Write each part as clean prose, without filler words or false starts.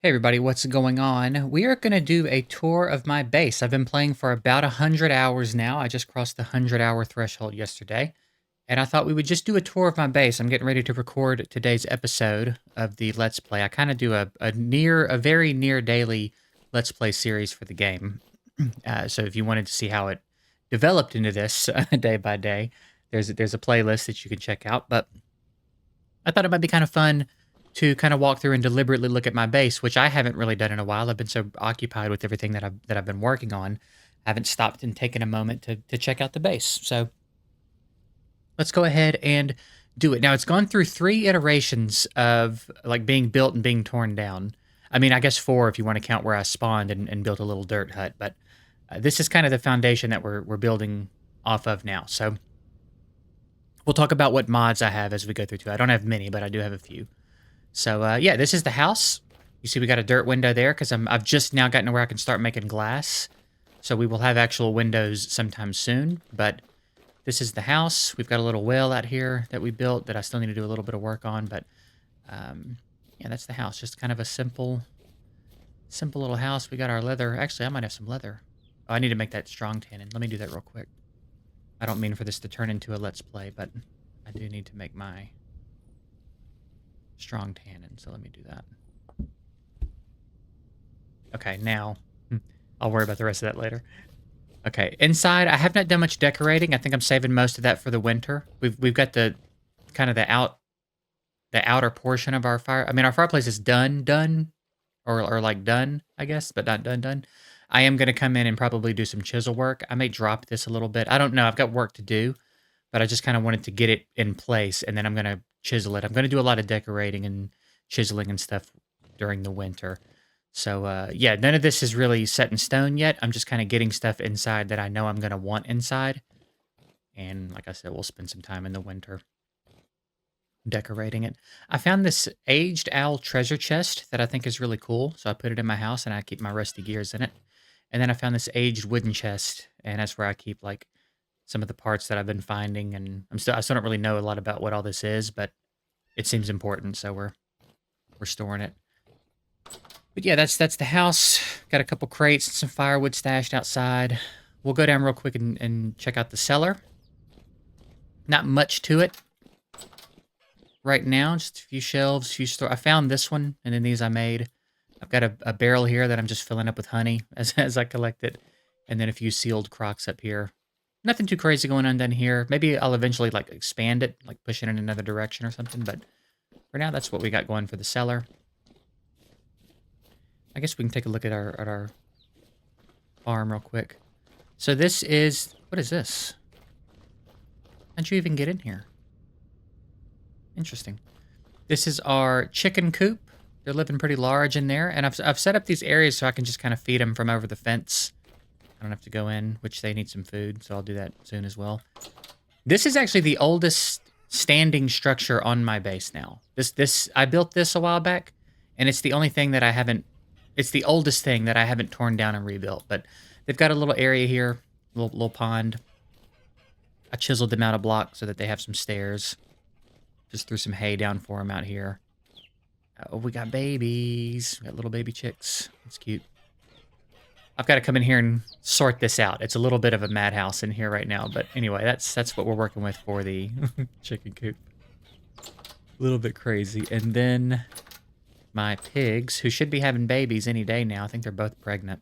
Hey everybody, what's going on? We are going to do a tour of my base. I've been playing for about 100 hours now. I just crossed the 100-hour threshold yesterday, and I thought we would just do a tour of my base. I'm getting ready to record today's episode of the Let's Play. I kind of do a very near daily Let's Play series for the game. So if you wanted to see how it developed into this day by day, there's a playlist that you can check out. But I thought it might be kind of fun to kind of walk through and deliberately look at my base, which I haven't really done in a while. I've been so occupied with everything that I've been working on, I haven't stopped and taken a moment to check out the base. So let's go ahead and do it. Now it's gone through 3 iterations of like being built and being torn down. I mean, I guess 4 if you want to count where I spawned and built a little dirt hut, but this is kind of the foundation that we're building off of now. So we'll talk about what mods I have as we go through too. I don't have many, but I do have a few. So yeah, this is the house. You see we got a dirt window there because I've just now gotten to where I can start making glass. So we will have actual windows sometime soon. But this is the house. We've got a little well out here that we built that I still need to do a little bit of work on. But yeah, that's the house. Just kind of a simple little house. We got our leather. Actually, I might have some leather. Oh, I need to make that strong tannin. Let me do that real quick. I don't mean for this to turn into a Let's Play, but I do need to make my strong tannin, so let me do that. Okay, now I'll worry about the rest of that later. Okay, inside I have not done much decorating. I think I'm saving most of that for the winter. We've got the kind of the outer portion of our fire. I mean, our fireplace is done, or like done, I guess, but not done. I am going to come in and probably do some chisel work. I may drop this a little bit. I don't know. I've got work to do, but I just kind of wanted to get it in place, and then I'm going to chisel it. I'm going to do a lot of decorating and chiseling and stuff during the winter. So, yeah, none of this is really set in stone yet. I'm just kind of getting stuff inside that I know I'm going to want inside. And like I said, we'll spend some time in the winter decorating it. I found this aged owl treasure chest that I think is really cool. So I put it in my house and I keep my rusty gears in it. And then I found this aged wooden chest, and that's where I keep like some of the parts that I've been finding. And I still don't really know a lot about what all this is, but it seems important, so we're storing it. But yeah, that's the house. Got a couple crates and some firewood stashed outside. We'll go down real quick and check out the cellar. Not much to it right now. Just a few shelves, few store. I found this one, and then these I made. I've got a barrel here that I'm just filling up with honey as I collect it, and then a few sealed crocks up here. Nothing too crazy going on down here. Maybe I'll eventually like expand it, like push it in another direction or something. But for now, that's what we got going for the cellar. I guess we can take a look at our farm real quick. So this is, what is this? How'd you even get in here? Interesting. This is our chicken coop. They're living pretty large in there, and I've set up these areas so I can just kind of feed them from over the fence. I don't have to go in, which they need some food, so I'll do that soon as well. This is actually the oldest standing structure on my base now. I built this a while back, and it's the only thing that I haven't. It's the oldest thing that I haven't torn down and rebuilt. But they've got a little area here, little pond. I chiseled them out of block so that they have some stairs. Just threw some hay down for them out here. Oh, we got babies. We got little baby chicks. It's cute. I've got to come in here and sort this out. It's a little bit of a madhouse in here right now, but anyway, that's what we're working with for the chicken coop. A little bit crazy. And then my pigs, who should be having babies any day now. I think they're both pregnant.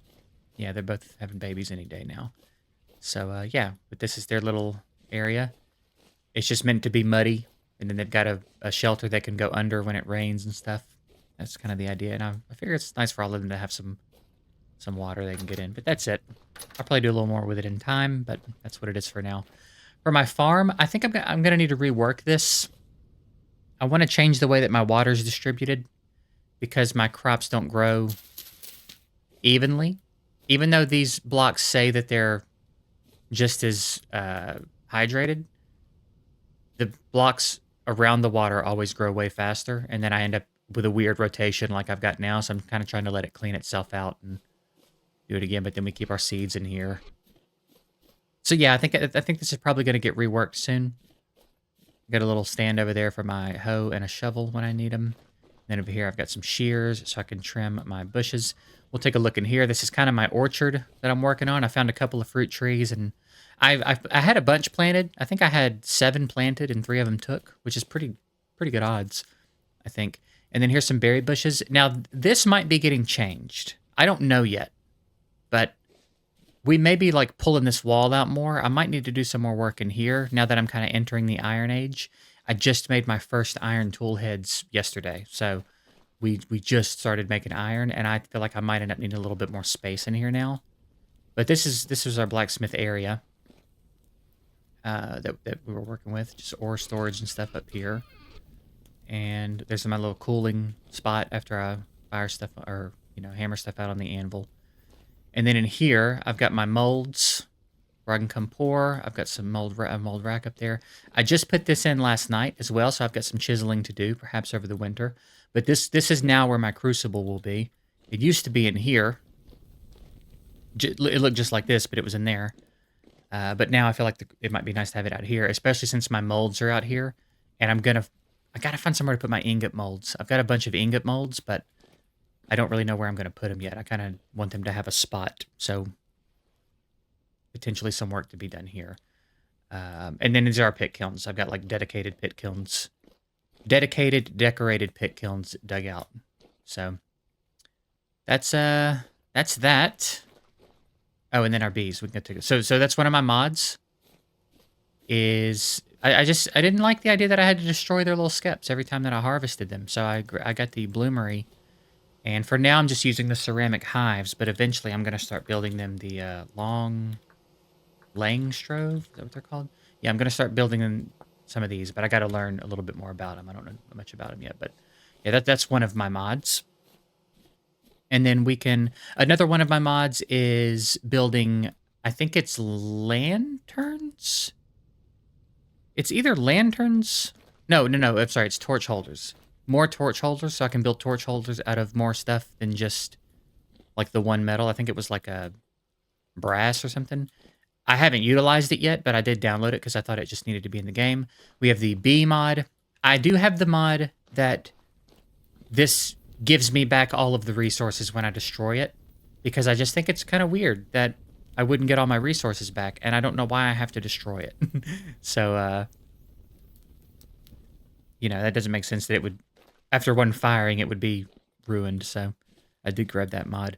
Yeah, they're both having babies any day now. So, yeah, but this is their little area. It's just meant to be muddy, and then they've got a shelter they can go under when it rains and stuff. That's kind of the idea, and I figure it's nice for all of them to have some water they can get in. But that's it. I'll probably do a little more with it in time, but that's what it is for now. For my farm, I think I'm gonna need to rework this. I want to change the way that my water is distributed because my crops don't grow evenly. Even though these blocks say that they're just as hydrated, the blocks around the water always grow way faster, and then I end up with a weird rotation like I've got now, so I'm kind of trying to let it clean itself out and do it again, but then we keep our seeds in here. So yeah, I think this is probably going to get reworked soon. Got a little stand over there for my hoe and a shovel when I need them. Then over here, I've got some shears so I can trim my bushes. We'll take a look in here. This is kind of my orchard that I'm working on. I found a couple of fruit trees, and I had a bunch planted. I think I had 7 planted, and 3 of them took, which is pretty good odds, I think. And then here's some berry bushes. Now, this might be getting changed. I don't know yet, but we may be like pulling this wall out more. I might need to do some more work in here now that I'm kind of entering the Iron Age. I just made my first iron tool heads yesterday, so we just started making iron, and I feel like I might end up needing a little bit more space in here now. But this is our blacksmith area that we were working with, just ore storage and stuff up here. And there's my little cooling spot after I fire stuff or hammer stuff out on the anvil. And then in here, I've got my molds where I can come pour. I've got some mold rack up there. I just put this in last night as well, so I've got some chiseling to do, perhaps over the winter. But this is now where my crucible will be. It used to be in here. It looked just like this, but it was in there. But now I feel like it might be nice to have it out here, especially since my molds are out here. And I gotta find somewhere to put my ingot molds. I've got a bunch of ingot molds, but I don't really know where I'm gonna put them yet. I kind of want them to have a spot, so potentially some work to be done here. And then these are our pit kilns. I've got like dedicated pit kilns, decorated pit kilns dug out. So that's that. Oh, and then our bees. We can get to so that's one of my mods. I didn't like the idea that I had to destroy their little skeps every time that I harvested them. So I got the bloomery, and for now I'm just using the ceramic hives. But eventually I'm gonna start building them the long Langstrove. Is that what they're called? Yeah, I'm gonna start building them some of these, but I got to learn a little bit more about them. I don't know much about them yet, but yeah, that's one of my mods. And then another one of my mods is building, I think it's lanterns? It's either lanterns. No, I'm sorry, it's torch holders. More torch holders, so I can build torch holders out of more stuff than just like the one metal. I think it was like a brass or something. I haven't utilized it yet, but I did download it because I thought it just needed to be in the game. We have the bee mod. I do have the mod that this gives me back all of the resources when I destroy it, because I just think it's kind of weird that I wouldn't get all my resources back, and I don't know why I have to destroy it. So, that doesn't make sense that it would, after one firing, it would be ruined, so I did grab that mod.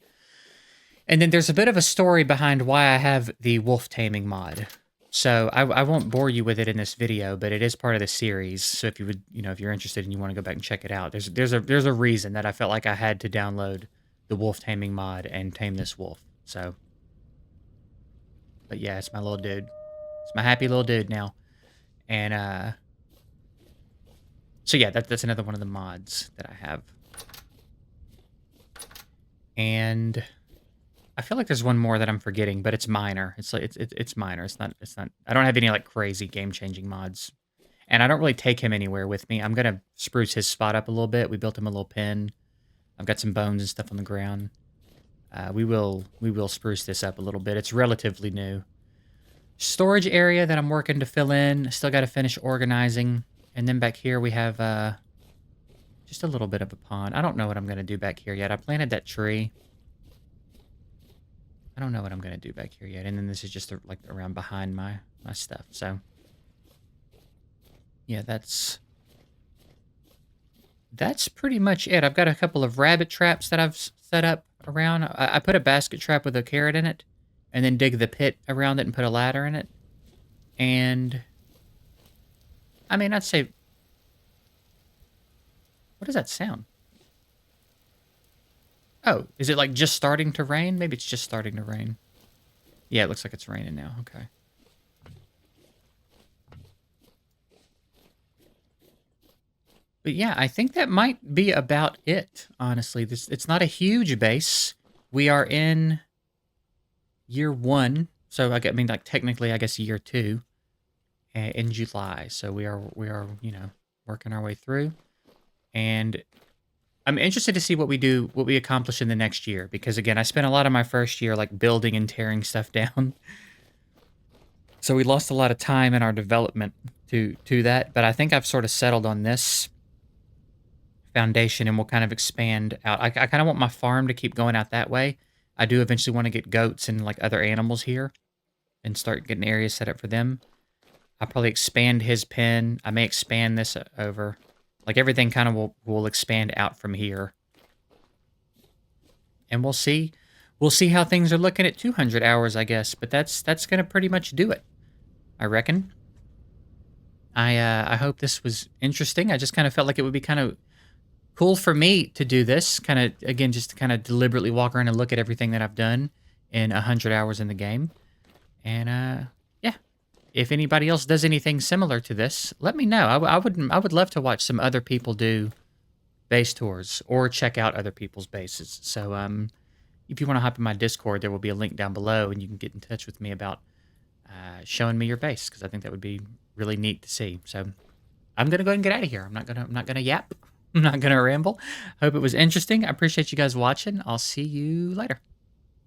And then there's a bit of a story behind why I have the wolf taming mod. So I won't bore you with it in this video, but it is part of the series. So if you would, if you're interested and you want to go back and check it out, there's a reason that I felt like I had to download the wolf taming mod and tame this wolf. So, but yeah, it's my little dude. It's my happy little dude now. And so yeah, that's another one of the mods that I have. And I feel like there's one more that I'm forgetting, but it's minor. It's like it's minor. It's not. I don't have any like crazy game-changing mods, and I don't really take him anywhere with me. I'm gonna spruce his spot up a little bit. We built him a little pen. I've got some bones and stuff on the ground. We will spruce this up a little bit. It's relatively new. Storage area that I'm working to fill in. Still got to finish organizing, and then back here we have just a little bit of a pond. I don't know what I'm gonna do back here yet. I planted that tree. I don't know what I'm going to do back here yet. And then this is just like around behind my stuff. So yeah, that's pretty much it. I've got a couple of rabbit traps that I've set up around. I put a basket trap with a carrot in it, and then dig the pit around it and put a ladder in it. And I mean, I'd say, what does that sound? Oh, is it like just starting to rain? Maybe it's just starting to rain. Yeah, it looks like it's raining now. Okay. But yeah, I think that might be about it, honestly. It's not a huge base. We are in year 1. So I mean, like technically, I guess year 2 in July. So we are, working our way through. And I'm interested to see what we accomplish in the next year, because again, I spent a lot of my first year like building and tearing stuff down. So we lost a lot of time in our development to that, but I think I've sort of settled on this foundation, and we'll kind of expand out. I kind of want my farm to keep going out that way. I do eventually want to get goats and like other animals here and start getting areas set up for them. I'll probably expand his pen. I may expand this over. Like everything kind of will expand out from here. And we'll see. We'll see how things are looking at 200 hours, I guess. But that's going to pretty much do it, I reckon. I hope this was interesting. I just kind of felt like it would be kind of cool for me to do this. Kind of, again, just to kind of deliberately walk around and look at everything that I've done in 100 hours in the game. And yeah, if anybody else does anything similar to this, let me know. I would love to watch some other people do base tours or check out other people's bases. So if you want to hop in my Discord, there will be a link down below, and you can get in touch with me about showing me your base, because I think that would be really neat to see. So I'm gonna go ahead and get out of here. I'm not gonna yap. I'm not gonna ramble. Hope it was interesting. I appreciate you guys watching. I'll see you later.